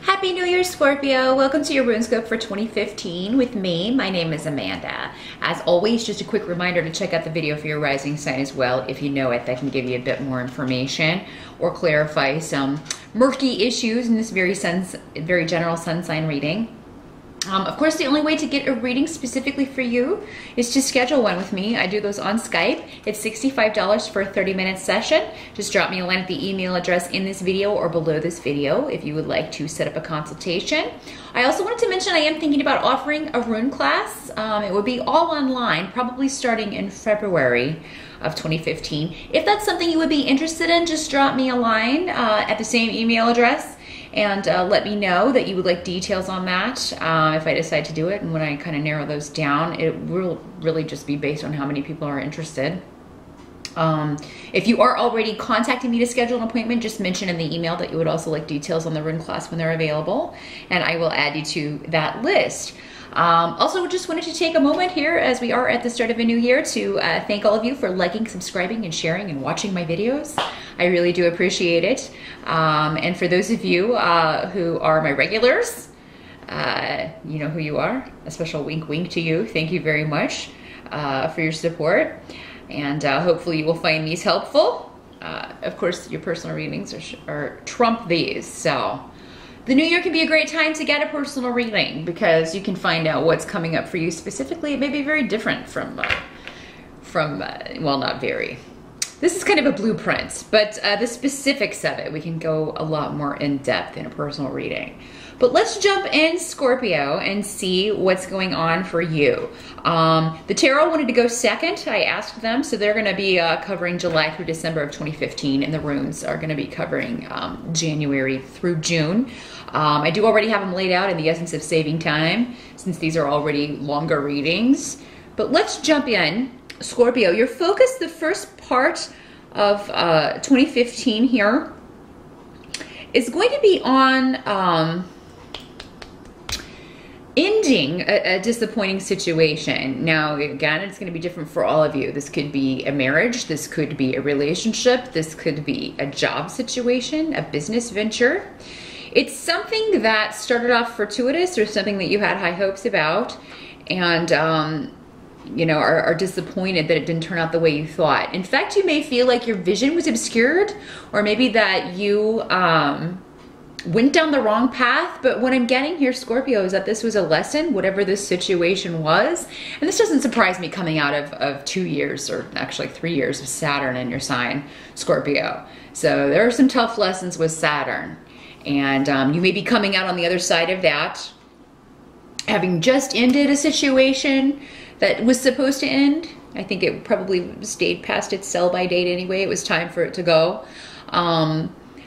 Happy New Year, Scorpio. Welcome to your Runescope for 2015 with me. My name is Amanda. As always, just a quick reminder to check out the video for your rising sign as well. If you know it, that can give you a bit more information or clarify some murky issues in this very general sun sign reading. Of course, the only way to get a reading specifically for you is to schedule one with me. I do those on Skype. It's $65 for a 30-minute session. Just drop me a line at the email address in this video or below this video if you would like to set up a consultation. I also wanted to mention I am thinking about offering a rune class. It would be all online, probably starting in February of 2015. If that's something you would be interested in, just drop me a line at the same email address and let me know that you would like details on that if I decide to do it. And when I kind of narrow those down, it will really just be based on how many people are interested. If you are already contacting me to schedule an appointment, just mention in the email that you would also like details on the rune class when they're available, and I will add you to that list. Also, just wanted to take a moment here as we are at the start of a new year to thank all of you for liking, subscribing, and sharing and watching my videos. I really do appreciate it. And for those of you who are my regulars, you know who you are. A special wink wink to you. Thank you very much for your support. And hopefully you will find these helpful. Of course, your personal readings are trump these. So the new year can be a great time to get a personal reading because you can find out what's coming up for you specifically. It may be very different from well, not very. This is kind of a blueprint, but the specifics of it, we can go a lot more in depth in a personal reading. But let's jump in, Scorpio, and see what's going on for you. The Tarot wanted to go second. I asked them, so they're going to be covering July through December of 2015, and the runes are going to be covering January through June. I do already have them laid out in the essence of saving time, since these are already longer readings. But let's jump in. Scorpio, your focus the first part of 2015 here is going to be on ending a disappointing situation. Now, again, it's going to be different for all of you. This could be a marriage, this could be a relationship, this could be a job situation, a business venture. It's something that started off fortuitous or something that you had high hopes about, and you know, are disappointed that it didn't turn out the way you thought. In fact, you may feel like your vision was obscured, or maybe that you went down the wrong path. But what I'm getting here, Scorpio, is that this was a lesson, whatever this situation was. And this doesn't surprise me coming out of 2 years, or actually 3 years of Saturn in your sign, Scorpio. So there are some tough lessons with Saturn. And you may be coming out on the other side of that, having just ended a situation that was supposed to end. I think it probably stayed past its sell-by date anyway. It was time for it to go.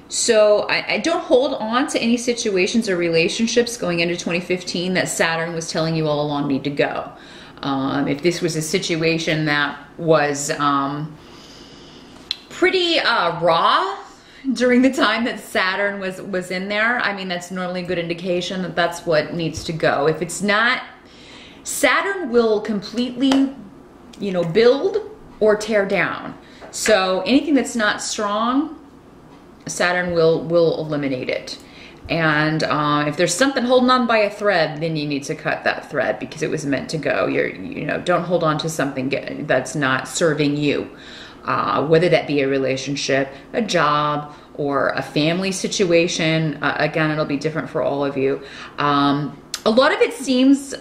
So I don't hold on to any situations or relationships going into 2015 that Saturn was telling you all along need to go. If this was a situation that was pretty raw during the time that Saturn was in there, I mean, that's normally a good indication that that's what needs to go. If it's not, Saturn will completely, you know, build or tear down. So anything that's not strong, Saturn will eliminate it. And if there's something holding on by a thread, then you need to cut that thread because it was meant to go. You know, don't hold on to something that's not serving you. Whether that be a relationship, a job, or a family situation. Again, it'll be different for all of you. A lot of it seems,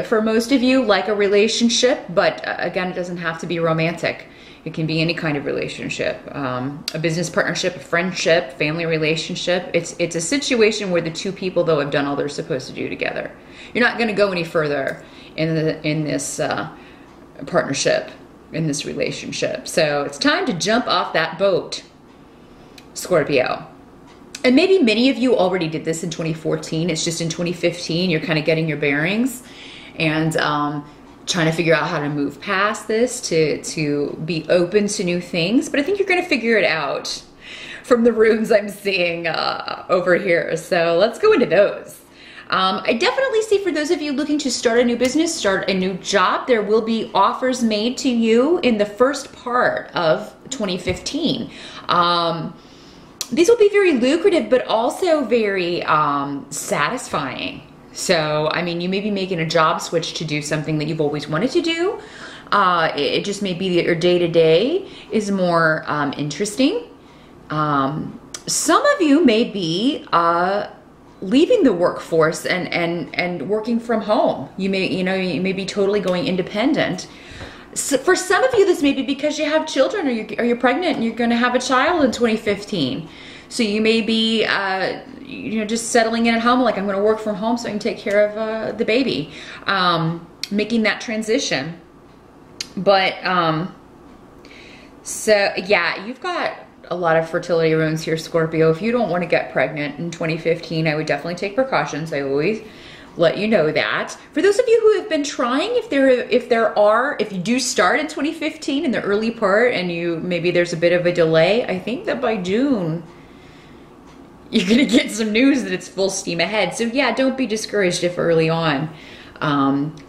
for most of you, like a relationship, but again, it doesn't have to be romantic. It can be any kind of relationship, a business partnership, a friendship, family relationship. It's a situation where the two people, though, have done all they're supposed to do together. You're not going to go any further in this partnership, in this relationship. So it's time to jump off that boat, Scorpio. And maybe many of you already did this in 2014. It's just in 2015, you're kind of getting your bearings and trying to figure out how to move past this, to be open to new things. But I think you're going to figure it out from the runes I'm seeing over here. So let's go into those. I definitely see for those of you looking to start a new business, start a new job, there will be offers made to you in the first part of 2015. these will be very lucrative, but also very satisfying. So, I mean, you may be making a job switch to do something that you've always wanted to do. It just may be that your day-to-day is more interesting. Some of you may be leaving the workforce and working from home. You may be totally going independent. So for some of you, this may be because you have children, or you're pregnant and you're going to have a child in 2015. So you may be, just settling in at home, like, I'm going to work from home so I can take care of the baby, making that transition. But so yeah, you've got a lot of fertility runes here, Scorpio. If you don't want to get pregnant in 2015, I would definitely take precautions. I always let you know that. For those of you who have been trying, if you do start in 2015 in the early part, and maybe there's a bit of a delay, I think that by June you're gonna get some news that it's full steam ahead. So yeah, don't be discouraged if early on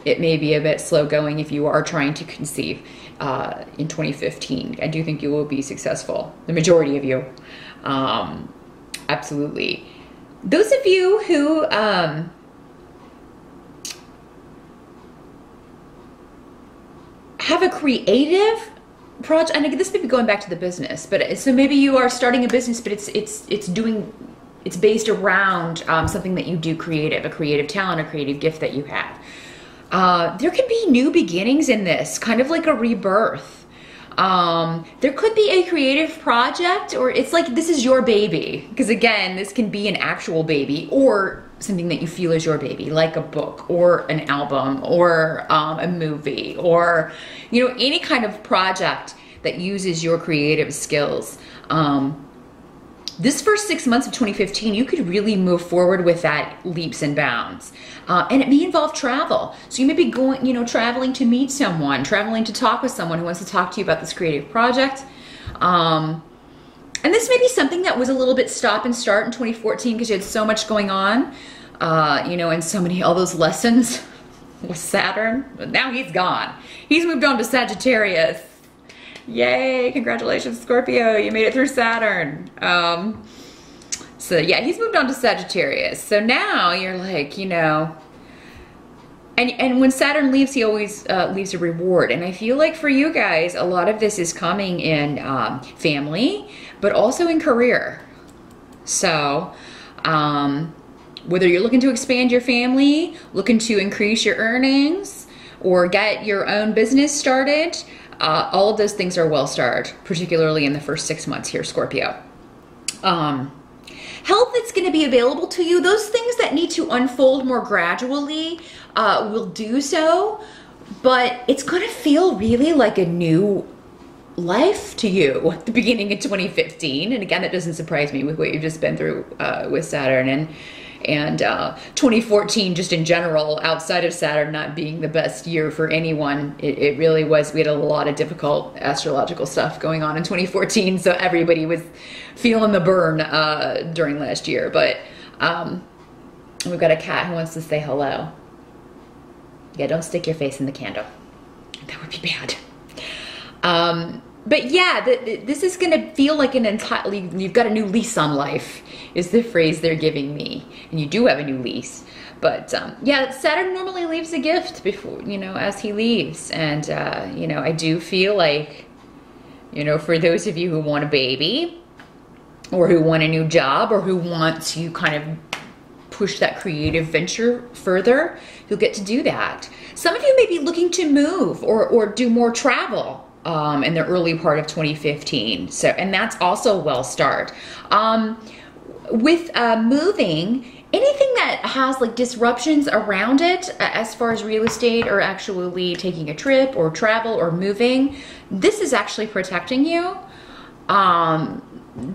it may be a bit slow going if you are trying to conceive in 2015. I do think you will be successful, the majority of you. Absolutely. Those of you who have a creative project, and this may be going back to the business, but so maybe you are starting a business, but it's based around something that you do creative, a creative talent, a creative gift that you have. There could be new beginnings in this, kind of like a rebirth. There could be a creative project, or it's like this is your baby, because again, this can be an actual baby or something that you feel is your baby, like a book or an album or a movie, or any kind of project that uses your creative skills. This first 6 months of 2015, you could really move forward with that leaps and bounds. And it may involve travel. So you may be going, traveling to meet someone, traveling to talk with someone who wants to talk to you about this creative project. And this may be something that was a little bit stop and start in 2014 because you had so much going on, and all those lessons with Saturn. But now he's gone. He's moved on to Sagittarius. Yay, congratulations, Scorpio, you made it through Saturn. So yeah, he's moved on to Sagittarius. So now you're like, and when Saturn leaves, he always leaves a reward. And I feel like for you guys, a lot of this is coming in family, but also in career. So whether you're looking to expand your family, looking to increase your earnings, or get your own business started, all of those things are well starred, particularly in the first 6 months here, Scorpio. Health that's going to be available to you, those things that need to unfold more gradually will do so, but it's going to feel really like a new life to you at the beginning of 2015. And again, that doesn't surprise me with what you've just been through with Saturn and 2014 just in general, outside of Saturn not being the best year for anyone. It really was. We had a lot of difficult astrological stuff going on in 2014, so everybody was feeling the burn during last year. But we've got a cat who wants to say hello. Yeah, don't stick your face in the candle. That would be bad. But yeah, this is going to feel like you've got a new lease on life, is the phrase they're giving me. And you do have a new lease. But yeah, Saturn normally leaves a gift before, as he leaves. And, I do feel like, for those of you who want a baby, or who want a new job, or who want to kind of push that creative venture further, you'll get to do that. Some of you may be looking to move or do more travel in the early part of 2015. So, and that's also well starred. With moving, anything that has like disruptions around it, as far as real estate or actually taking a trip or travel or moving, this is actually protecting you.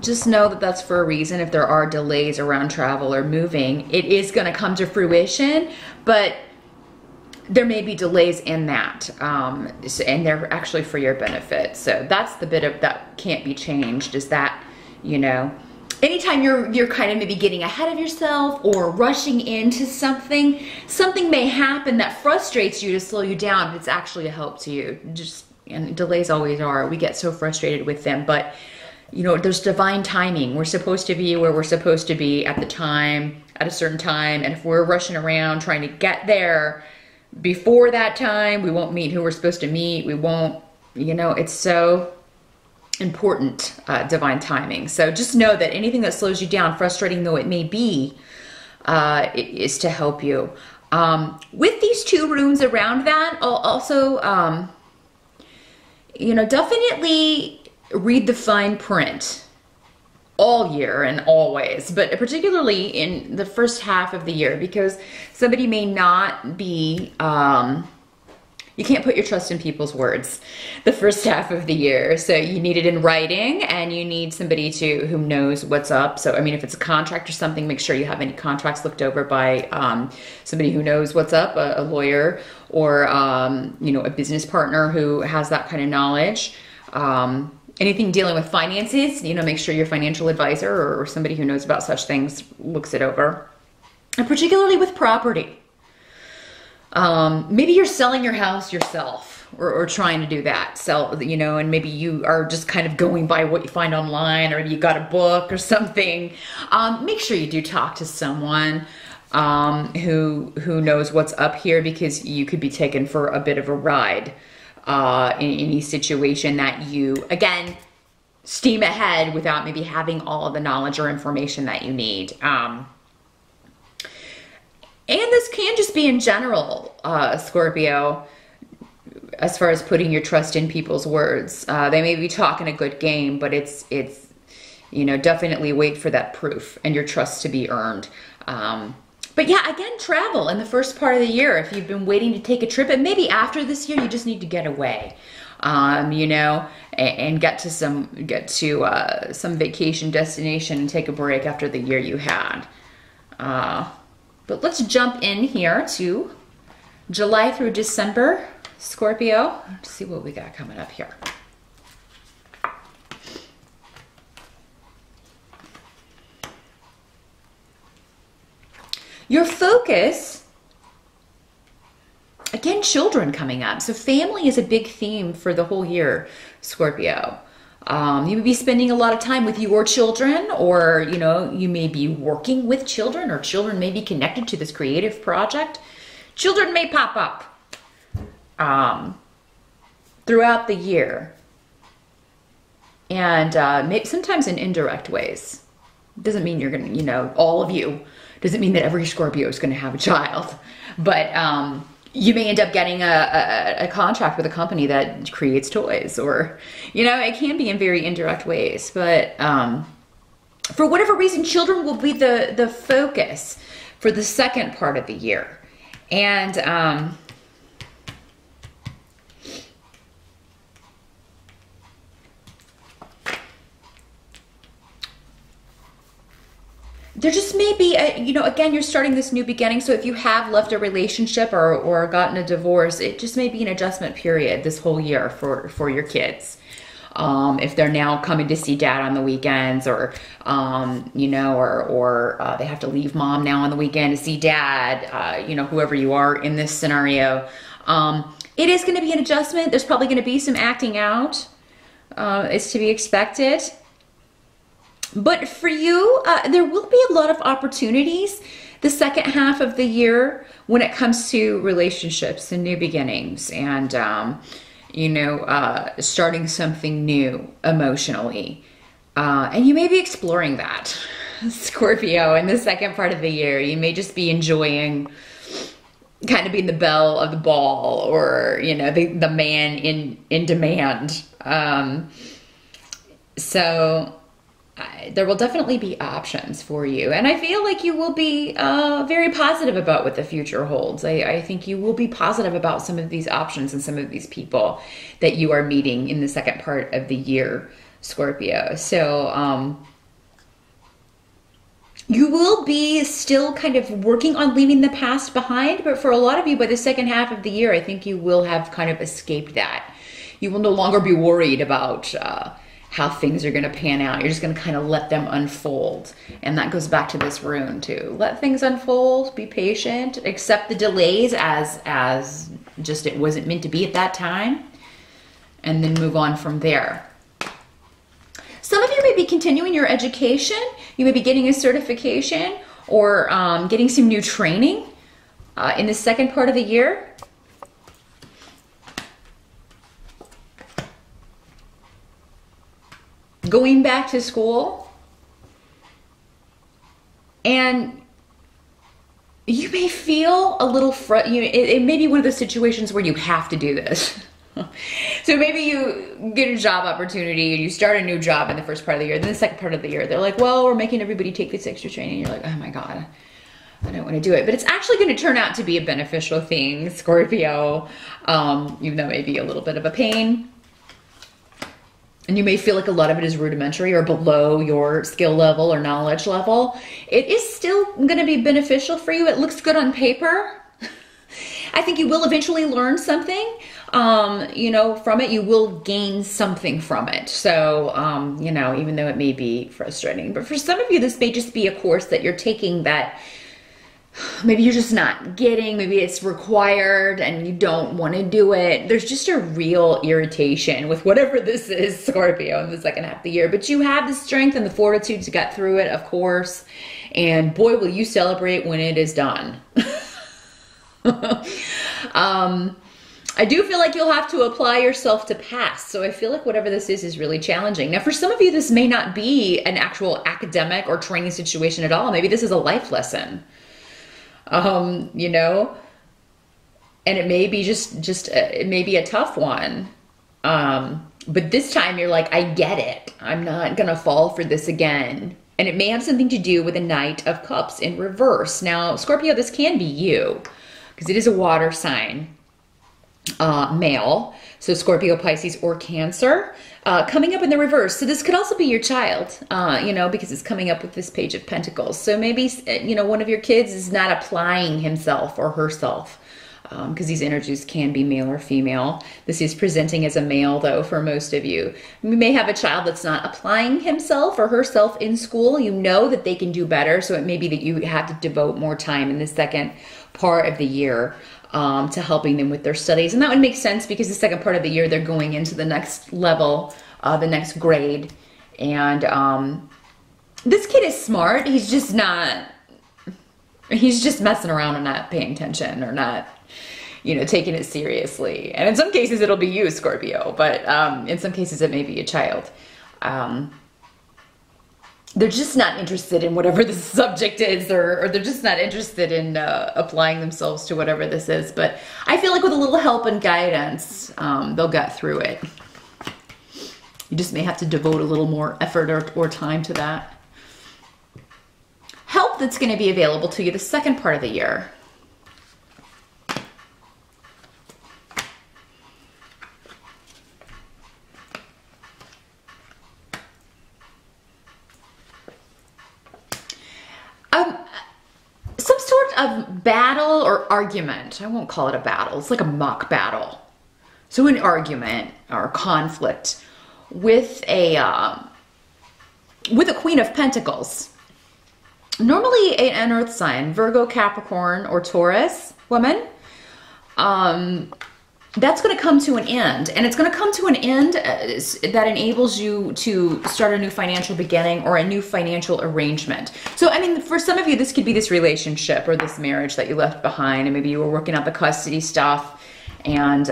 Just know that that's for a reason. If there are delays around travel or moving, it is going to come to fruition, but there may be delays in that, and they're actually for your benefit. So that's the bit of that can't be changed, is that, anytime you're kind of maybe getting ahead of yourself or rushing into something may happen that frustrates you to slow you down, but it's actually a help to you. And delays always are. We get so frustrated with them, but you know, there's divine timing. We're supposed to be where we're supposed to be at the time, at a certain time. And if we're rushing around trying to get there before that time, we won't meet who we're supposed to meet. We won't, you know, it's so important, divine timing. So just know that anything that slows you down, frustrating though it may be, is to help you. With these 2 runes around that, I'll also, you know, definitely read the fine print all year and always, but particularly in the first half of the year, because somebody may not be, you can't put your trust in people's words the first half of the year. So you need it in writing, and you need somebody who knows what's up. So, I mean, if it's a contract or something, make sure you have any contracts looked over by somebody who knows what's up, a lawyer, or, you know, a business partner who has that kind of knowledge. Anything dealing with finances, you know, make sure your financial advisor or somebody who knows about such things looks it over. And particularly with property. Maybe you're selling your house yourself, or trying to do that. Sell, you know, and maybe you are just kind of going by what you find online, or you got a book or something. Make sure you do talk to someone who knows what's up here, because you could be taken for a bit of a ride in any situation that you, again, steam ahead without maybe having all of the knowledge or information that you need. And this can just be in general, Scorpio, as far as putting your trust in people's words. They may be talking a good game, but it's you know, definitely wait for that proof and your trust to be earned. But yeah, again, travel in the first part of the year. If you've been waiting to take a trip, and maybe after this year, you just need to get away, you know, and get to some vacation destination and take a break after the year you had. But let's jump in here to July through December, Scorpio. Let's see what we got coming up here. Your focus, again, children coming up. So family is a big theme for the whole year, Scorpio. You may be spending a lot of time with your children, or, you know, you may be working with children, or children may be connected to this creative project. Children may pop up throughout the year, and maybe sometimes in indirect ways. Doesn't mean you're going to, you know, all of you. Doesn't mean that every Scorpio is going to have a child, but you may end up getting a contract with a company that creates toys, or, you know, it can be in very indirect ways. But for whatever reason, children will be the focus for the second part of the year. And there just may be, you know, again, you're starting this new beginning. So if you have left a relationship or gotten a divorce, it just may be an adjustment period this whole year for your kids. If they're now coming to see dad on the weekends, or, you know, or they have to leave mom now on the weekend to see dad, you know, whoever you are in this scenario, it is going to be an adjustment. There's probably going to be some acting out. It's to be expected. But for you, there will be a lot of opportunities the second half of the year when it comes to relationships and new beginnings, and, you know, starting something new emotionally. And you may be exploring that, Scorpio, in the second part of the year. You may just be enjoying kind of being the belle of the ball, or, you know, the man in demand. So there will definitely be options for you. And I feel like you will be very positive about what the future holds. I think you will be positive about some of these options and some of these people that you are meeting in the second part of the year, Scorpio. So you will be still kind of working on leaving the past behind. But for a lot of you, by the second half of the year, I think you will have kind of escaped that. You will no longer be worried about how things are going to pan out. You're just going to kind of let them unfold. And that goes back to this rune too. Let things unfold, be patient, accept the delays as just it wasn't meant to be at that time, and then move on from there. Some of you may be continuing your education. You may be getting a certification or getting some new training in the second part of the year. Going back to school. And you may feel a little it may be one of those situations where you have to do this. So maybe you get a job opportunity and you start a new job in the first part of the year. Then the second part of the year, they're like, well, we're making everybody take this extra training. You're like, oh my God, I don't want to do it. But it's actually going to turn out to be a beneficial thing, Scorpio, even though it may be a little bit of a pain. And you may feel like a lot of it is rudimentary or below your skill level or knowledge level. It is still going to be beneficial for you. It looks good on paper. I think you will eventually learn something, you know, from it. You will gain something from it. So, you know, even though it may be frustrating. But for some of you, this may just be a course that you're taking that maybe you're just not getting, maybe it's required and you don't want to do it. There's just a real irritation with whatever this is, Scorpio, in the second half of the year. But you have the strength and the fortitude to get through it, of course. And boy, will you celebrate when it is done. I do feel like you'll have to apply yourself to pass. So I feel like whatever this is really challenging. Now, for some of you, this may not be an actual academic or training situation at all. Maybe this is a life lesson. You know, and it may be it may be a tough one. But this time you're like, I get it. I'm not going to fall for this again. And it may have something to do with the Knight of Cups in reverse. Now, Scorpio, this can be you because it is a water sign, male. So Scorpio, Pisces, or Cancer, coming up in the reverse. So this could also be your child, you know, because it's coming up with this Page of Pentacles. So maybe, you know, one of your kids is not applying himself or herself, because these energies can be male or female. This is presenting as a male, though, for most of you. You may have a child that's not applying himself or herself in school. You know that they can do better, so it may be that you have to devote more time in the second part of the year to helping them with their studies. And that would make sense because the second part of the year, they're going into the next level, the next grade. And this kid is smart. He's just messing around and not paying attention or not, you know, taking it seriously. And in some cases, it'll be you, Scorpio, but in some cases, it may be a child. They're just not interested in whatever the subject is, or they're just not interested in applying themselves to whatever this is. But I feel like with a little help and guidance, they'll get through it. You just may have to devote a little more effort or time to that. Help that's going to be available to you the second part of the year. Some sort of battle or argument. I won't call it a battle. It's like a mock battle. So an argument or conflict with a Queen of Pentacles. Normally an earth sign, Virgo, Capricorn, or Taurus woman. That's going to come to an end, and it's going to come to an end that enables you to start a new financial beginning or a new financial arrangement. So, I mean, for some of you, this could be this relationship or this marriage that you left behind, and maybe you were working out the custody stuff, and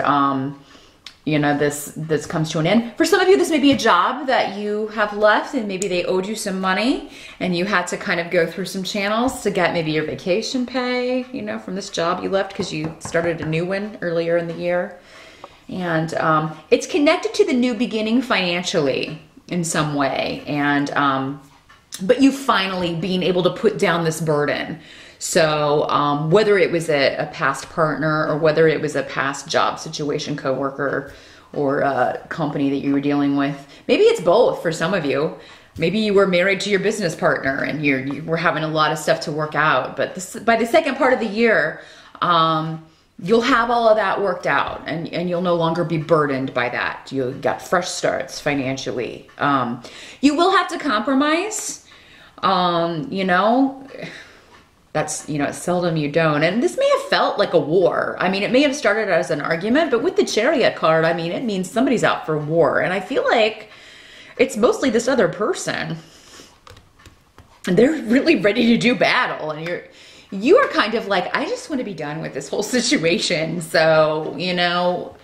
you know, this comes to an end. For some of you, this may be a job that you have left, and maybe they owed you some money, and you had to kind of go through some channels to get maybe your vacation pay, you know, from this job you left because you started a new one earlier in the year. And it's connected to the new beginning financially in some way, and but you finally being able to put down this burden. So whether it was a past partner or whether it was a past job situation, coworker, or a company that you were dealing with, maybe it's both for some of you. Maybe you were married to your business partner and you were having a lot of stuff to work out. But by the second part of the year, you'll have all of that worked out, and you'll no longer be burdened by that. You'll get fresh starts financially. You will have to compromise, you know. That's, you know, it's seldom you don't. And this may have felt like a war. I mean, it may have started as an argument, but with the Chariot card, I mean, it means somebody's out for war. And I feel like it's mostly this other person. And they're really ready to do battle, and you are kind of like, I just want to be done with this whole situation. So, you know,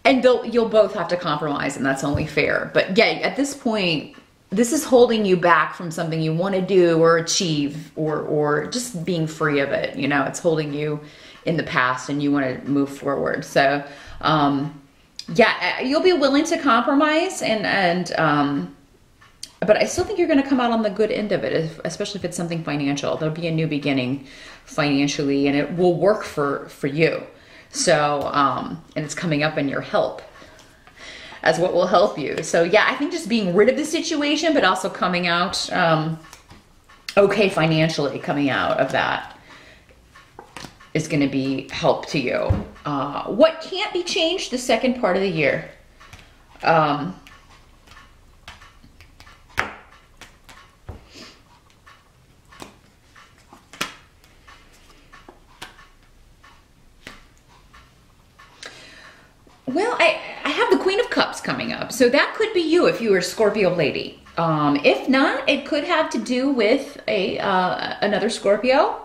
and you'll both have to compromise, and that's only fair. But yeah, at this point, this is holding you back from something you want to do or achieve, or just being free of it. You know, it's holding you in the past and you want to move forward. So, yeah, you'll be willing to compromise, but I still think you're going to come out on the good end of it, especially if it's something financial. There'll be a new beginning financially, and it will work for you. So, and it's coming up in your help as what will help you. So yeah, I think just being rid of the situation, but also coming out okay financially, coming out of that is going to be help to you. What can't be changed the second part of the year? Well, I have the Queen of Cups coming up. So that could be you if you were a Scorpio lady. If not, it could have to do with another Scorpio,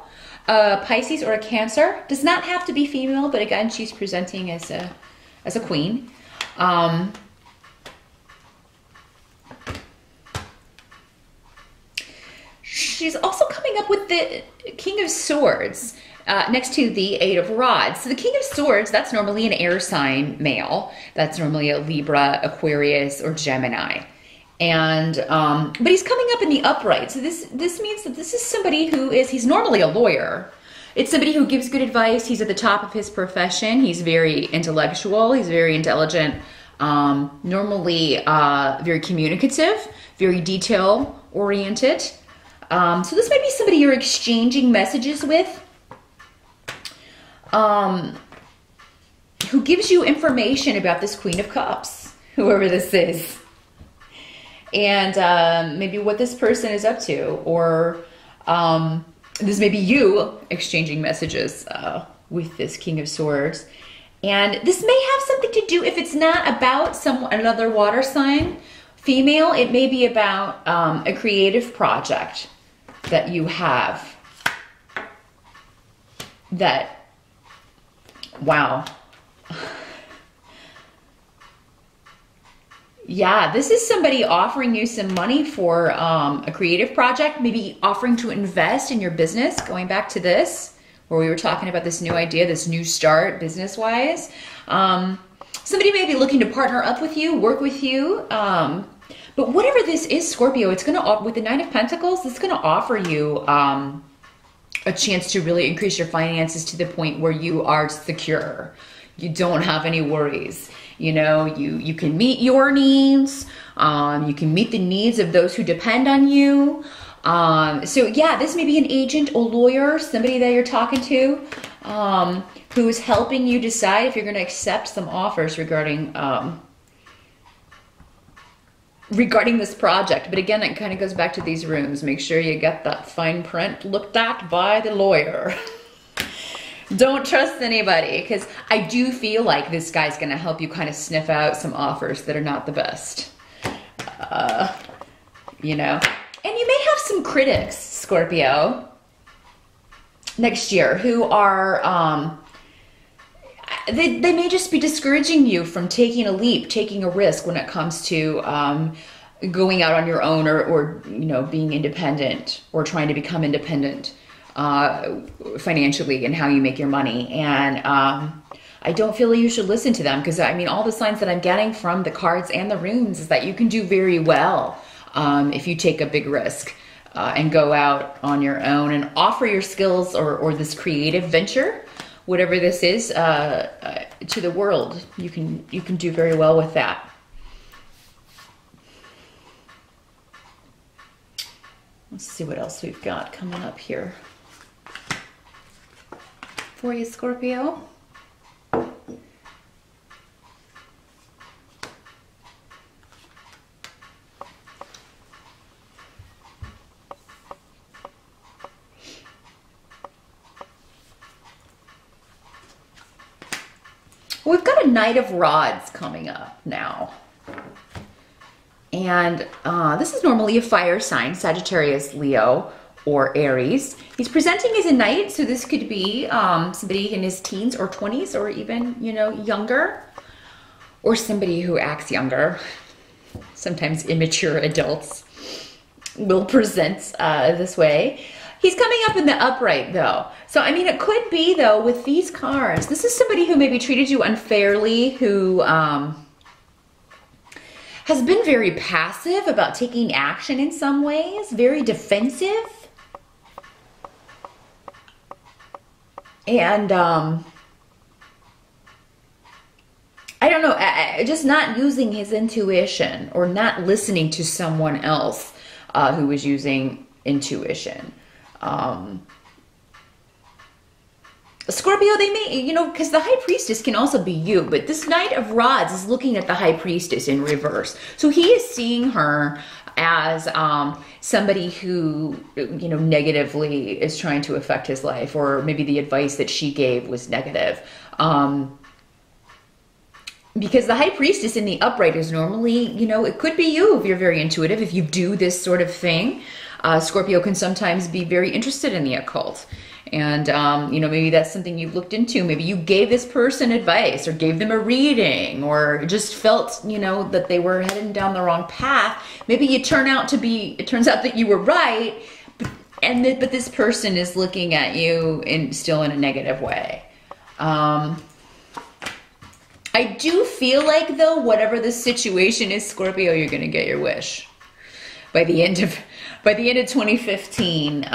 Pisces, or a Cancer. Does not have to be female, but again, she's presenting as a queen. She's also coming up with the King of Swords. Next to the Eight of Rods. So the King of Swords, that's normally an air sign male. That's normally a Libra, Aquarius, or Gemini. And, but he's coming up in the upright. So this means that this is somebody he's normally a lawyer. It's somebody who gives good advice. He's at the top of his profession. He's very intellectual. He's very intelligent. Normally very communicative, very detail oriented. So this might be somebody you're exchanging messages with. Who gives you information about this Queen of Cups, whoever this is, and maybe what this person is up to, or this may be you exchanging messages with this King of Swords. And this may have something to do, if it's not about another water sign, female, it may be about a creative project that you have that, wow. Yeah, this is somebody offering you some money for a creative project, maybe offering to invest in your business, going back to this, where we were talking about this new idea, this new start business-wise. Somebody may be looking to partner up with you, work with you. But whatever this is, Scorpio, it's going to, with the Nine of Pentacles, it's going to offer you a chance to really increase your finances to the point where you are secure. You don't have any worries. You know, you can meet your needs. You can meet the needs of those who depend on you. So yeah, this may be an agent, a lawyer, somebody that you're talking to, who is helping you decide if you're going to accept some offers regarding this project. But again, it kind of goes back to these runes. Make sure you get that fine print looked at by the lawyer. Don't trust anybody, because I do feel like this guy's going to help you kind of sniff out some offers that are not the best. You know, and you may have some critics, Scorpio, next year who are, they may just be discouraging you from taking a leap, taking a risk when it comes to going out on your own, or you know, being independent, or trying to become independent financially and how you make your money. And I don't feel you should listen to them, because I mean, all the signs that I'm getting from the cards and the runes is that you can do very well if you take a big risk and go out on your own and offer your skills or this creative venture, whatever this is, to the world. You can do very well with that. Let's see what else we've got coming up here for you, Scorpio. We've got a Knight of Rods coming up now. And this is normally a fire sign, Sagittarius, Leo, or Aries. He's presenting as a knight, so this could be somebody in his teens or 20s, or even, you know, younger, or somebody who acts younger. Sometimes immature adults will present this way. He's coming up in the upright though. So, I mean, it could be though with these cards, this is somebody who maybe treated you unfairly, who has been very passive about taking action in some ways, very defensive. And I don't know, just not using his intuition or not listening to someone else who was using intuition. Scorpio, they may, you know, because the High Priestess can also be you, but this Knight of Rods is looking at the High Priestess in reverse. So he is seeing her as somebody who, you know, negatively is trying to affect his life, or maybe the advice that she gave was negative. Because the High Priestess in the upright is normally, you know, it could be you if you're very intuitive, if you do this sort of thing. Scorpio can sometimes be very interested in the occult. And, you know, maybe that's something you've looked into. Maybe you gave this person advice or gave them a reading or just felt, you know, that they were heading down the wrong path. Maybe it turns out that you were right, but this person is looking at you still in a negative way. I do feel like, though, whatever the situation is, Scorpio, you're going to get your wish by the end of 2015.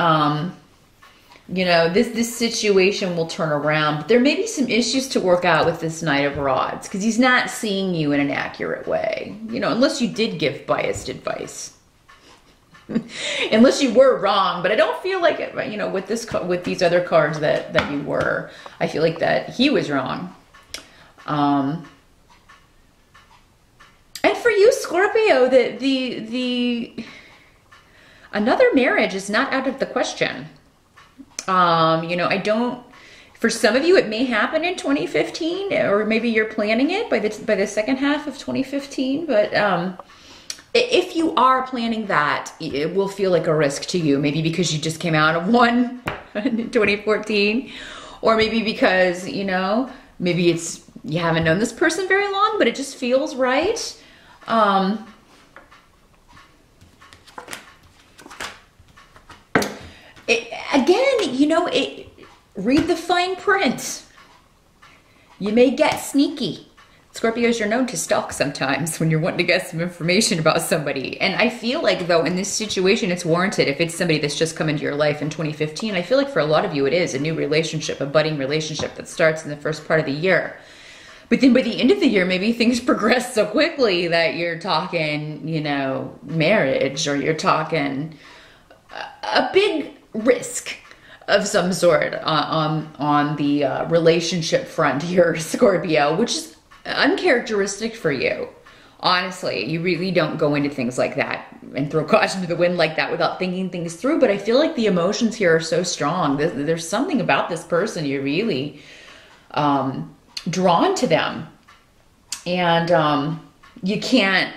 You know, this situation will turn around, but there may be some issues to work out with this Knight of Rods because he's not seeing you in an accurate way. You know, unless you did give biased advice, unless you were wrong. But I don't feel like it. You know, with these other cards that you were, I feel like that he was wrong. And for you, Scorpio, the another marriage is not out of the question. You know, for some of you, it may happen in 2015, or maybe you're planning it by the second half of 2015. But if you are planning that, it will feel like a risk to you, maybe because you just came out of one in 2014, or maybe because, you know, maybe you haven't known this person very long, but it just feels right. Again, you know, read the fine print. You may get sneaky. Scorpios, you're known to stalk sometimes when you're wanting to get some information about somebody. And I feel like, though, in this situation, it's warranted. If it's somebody that's just come into your life in 2015, I feel like for a lot of you, it is a new relationship, a budding relationship that starts in the first part of the year. But then by the end of the year, maybe things progress so quickly that you're talking, you know, marriage, or you're talking a big risk of some sort on the relationship front here, Scorpio, which is uncharacteristic for you. Honestly, you really don't go into things like that and throw caution to the wind like that without thinking things through. But I feel like the emotions here are so strong. There's something about this person you're really drawn to them, and you can't,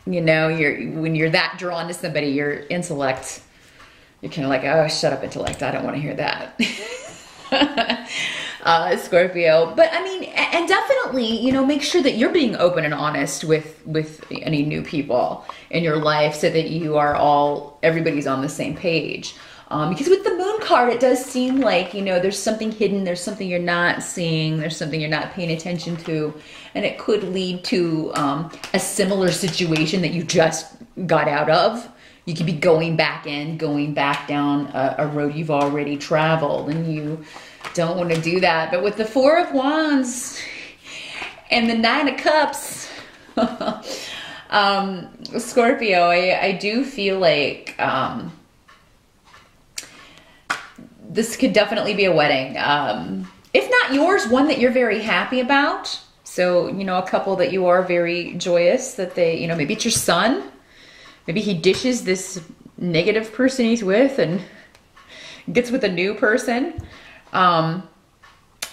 you know, when you're that drawn to somebody, your intellect, you're kind of like, oh, shut up, intellect, I don't want to hear that. Scorpio. But I mean, and definitely, you know, make sure that you're being open and honest with any new people in your life, so that everybody's on the same page. Because with the Moon card, it does seem like, you know, there's something hidden, there's something you're not seeing, there's something you're not paying attention to, and it could lead to a similar situation that you just got out of. You could be going back down a road you've already traveled, and you don't want to do that. But with the Four of Wands and the Nine of Cups, Scorpio, I do feel like this could definitely be a wedding. If not yours, one that you're very happy about. So, you know, a couple that you are very joyous that they, you know, maybe it's your son. Maybe he dishes this negative person he's with and gets with a new person. But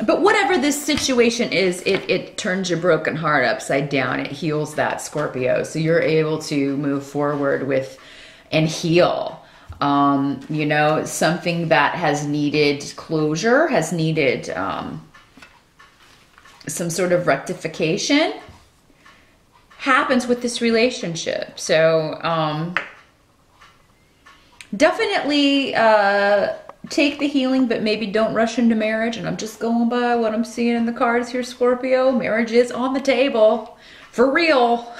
But whatever this situation is, it turns your broken heart upside down. It heals that, Scorpio. So you're able to move forward with and heal. You know, something that has needed closure, has needed some sort of rectification, happens with this relationship. So definitely take the healing, but maybe don't rush into marriage. And I'm just going by what I'm seeing in the cards here, Scorpio. Marriage is on the table for real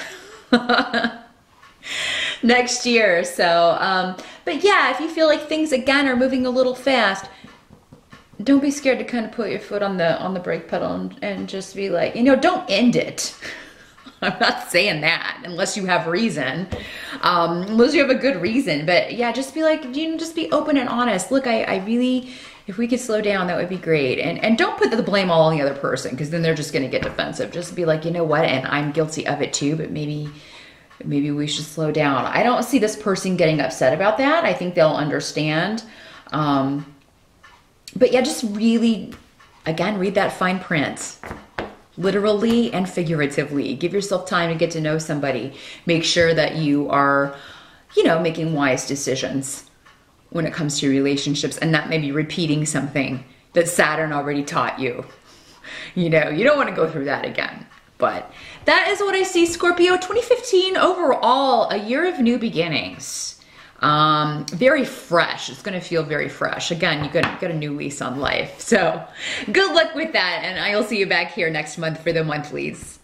next year. So, but yeah, if you feel like things again are moving a little fast, don't be scared to kind of put your foot on the brake pedal and just be like, you know, don't end it. I'm not saying that unless you have reason, unless you have a good reason. But yeah, just be like, you know, just be open and honest. Look, I really, if we could slow down, that would be great. And don't put the blame all on the other person, because then they're just going to get defensive. Just be like, you know what, and I'm guilty of it too, but maybe we should slow down. I don't see this person getting upset about that. I think they'll understand. But yeah, just really, again, read that fine print. Literally and figuratively. Give yourself time to get to know somebody. Make sure that you are, you know, making wise decisions when it comes to your relationships, and not maybe repeating something that Saturn already taught you. You know, you don't want to go through that again. But that is what I see, Scorpio. 2015 overall, a year of new beginnings. Very fresh. It's going to feel very fresh. Again, you got a new lease on life. So good luck with that. And I'll see you back here next month for the monthlies.